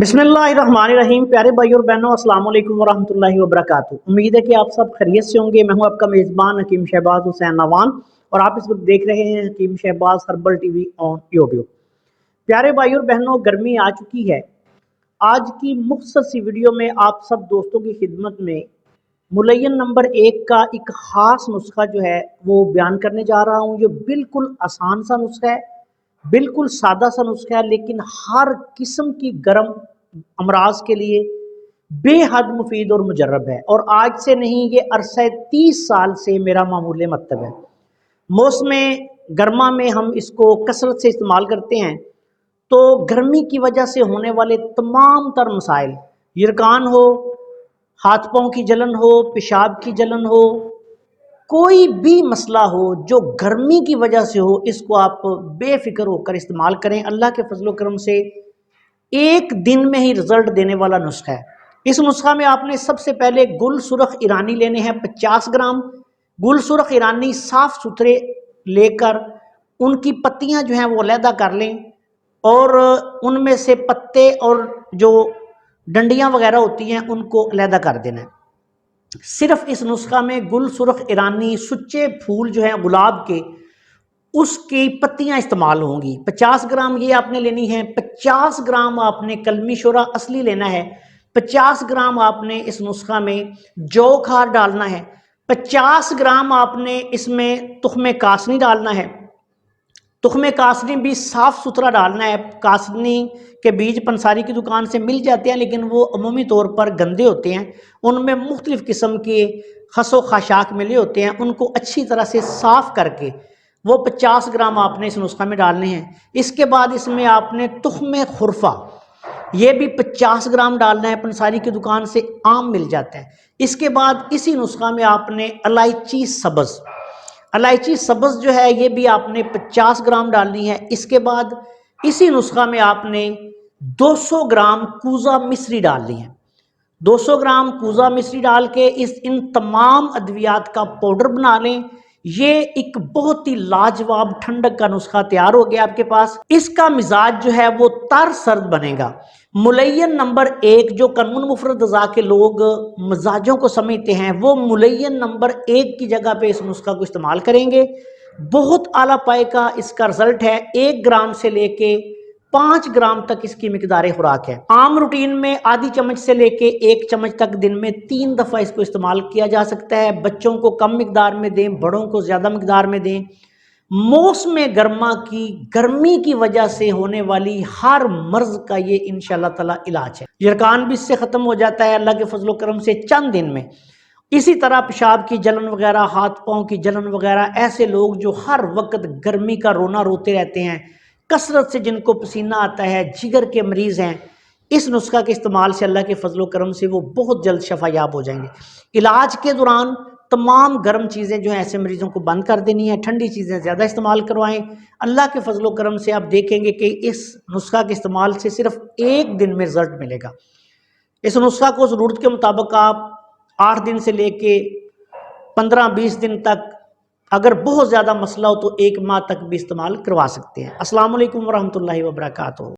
बिस्मिल्लाहिर्रहमानिर्रहीम। प्यारे भाई और बहनों, अस्सलाम वालेकुम वरहमतुल्लाहि वबरकातुहू। उम्मीद है कि आप सब खैरियत से होंगे। मैं हूं आपका मेज़बान हकीम शहबाज हुसैन नवान और आप इस वक्त देख रहे हैं Hakeem Shahbaz herbal TV on YouTube. प्यारे भाई और बहनों, गर्मी आ चुकी है। आज की मुख्तसर सी वीडियो में आप सब दोस्तों की खिदमत में मुलय्यन नंबर 1 का एक ख़ास नुस्खा जो है वो बयान करने जा रहा हूँ। जो बिल्कुल आसान सा नुस्खा है, बिल्कुल सादा सा नुस्खा है, लेकिन हर किस्म की गर्म अमराज के लिए बेहद मुफीद और मुजर्रब है। और आज से नहीं, ये अरसा 30 साल से मेरा मामूल मतलब है। मौसम गर्मा में हम इसको कसरत से इस्तेमाल करते हैं। तो गर्मी की वजह से होने वाले तमाम तर मसाइल, यरकान हो, हाथ पाँव की जलन हो, पेशाब की जलन हो, कोई भी मसला हो जो गर्मी की वजह से हो, इसको आप बेफिक्र होकर इस्तेमाल करें। अल्लाह के फजलो करम से एक दिन में ही रिजल्ट देने वाला नुस्खा है। इस नुस्खा में आपने सबसे पहले गुल सुरख ईरानी लेने हैं 50 ग्राम। गुल सुरख ईरानी साफ सुथरे लेकर उनकी पत्तियां जो हैं वो अलहदा कर लें और उनमें से पत्ते और जो डंडियां वगैरह होती हैं उनको अलहदा कर देना है। सिर्फ इस नुस्खा में गुल सुरख ईरानी सुच्चे फूल जो हैं गुलाब के, उसकी पत्तियां इस्तेमाल होंगी। 50 ग्राम ये आपने लेनी है। 50 ग्राम आपने कलमी शोरा असली लेना है। 50 ग्राम आपने इस नुस्खा में जौ खार डालना है। 50 ग्राम आपने इसमें तुख्मे कासनी डालना है। तुख्मे कासनी भी साफ सुथरा डालना है। कासनी के बीज पंसारी की दुकान से मिल जाते हैं, लेकिन वो अमूमी तौर पर गंदे होते हैं। उनमें मुख्तलिफ किस्म के खसो खाशाक मिले होते हैं। उनको अच्छी तरह से साफ करके वो 50 ग्राम आपने इस नुस्खा में डालने हैं। इसके बाद इसमें आपने तुख्मे खुरफा ये भी 50 ग्राम डालना है। पंसारी की दुकान से आम मिल जाता है। इसके बाद इसी नुस्खा में आपने इलायची सब्ज़, इलायची सब्ज़ जो है ये भी आपने 50 ग्राम डालनी है। इसके बाद इसी नुस्खा में आपने 200 ग्राम कूजा मिश्री डालनी है। 200 ग्राम कूजा मिश्री डाल के इन तमाम अद्वियात का पाउडर बना लें। ये एक बहुत ही लाजवाब ठंडक का नुस्खा तैयार हो गया आपके पास। इसका मिजाज जो है वो तर सर्द बनेगा। मुलय्यन नंबर 1 जो कानून मुफरद अज़ा के लोग मिजाजों को समझते हैं, वो मुलय्यन नंबर 1 की जगह पे इस नुस्खा को इस्तेमाल करेंगे। बहुत आला पाए का इसका रिजल्ट है। 1 ग्राम से लेके 5 ग्राम तक इसकी मिकदार खुराक है। आम रूटीन में आधी चम्मच से लेके 1 चम्मच तक दिन में 3 दफ़ा इसको इस्तेमाल किया जा सकता है। बच्चों को कम मिकदार में दें, बड़ों को ज़्यादा मिकदार में दें। मौसम गर्मा की गर्मी की वजह से होने वाली हर मर्ज का ये इंशाअल्लाह ताला इलाज है। यरकान भी इससे ख़त्म हो जाता है अल्लाह के फजलो करम से चंद दिन में। इसी तरह पेशाब की जलन वगैरह, हाथ पाँव की जलन वगैरह, ऐसे लोग जो हर वक्त गर्मी का रोना रोते रहते हैं, कसरत से जिनको पसीना आता है, जिगर के मरीज़ हैं, इस नुस्खा के इस्तेमाल से अल्लाह के फजलो करम से वो बहुत जल्द शफायाब हो जाएंगे। इलाज के दौरान तमाम गर्म चीज़ें जो हैं ऐसे मरीज़ों को बंद कर देनी है। ठंडी चीज़ें ज़्यादा इस्तेमाल करवाएं। अल्लाह के फजलो करम से आप देखेंगे कि इस नुस्खा के इस्तेमाल से सिर्फ 1 दिन में रिजल्ट मिलेगा। इस नुस्खा को ज़रूरत के मुताबिक आप 8 दिन से लेके 15-20 दिन तक, अगर बहुत ज़्यादा मसला हो तो 1 माह तक भी इस्तेमाल करवा सकते हैं। अस्सलाम वालेकुम वरहमतुल्लाहि वबरकातुहू।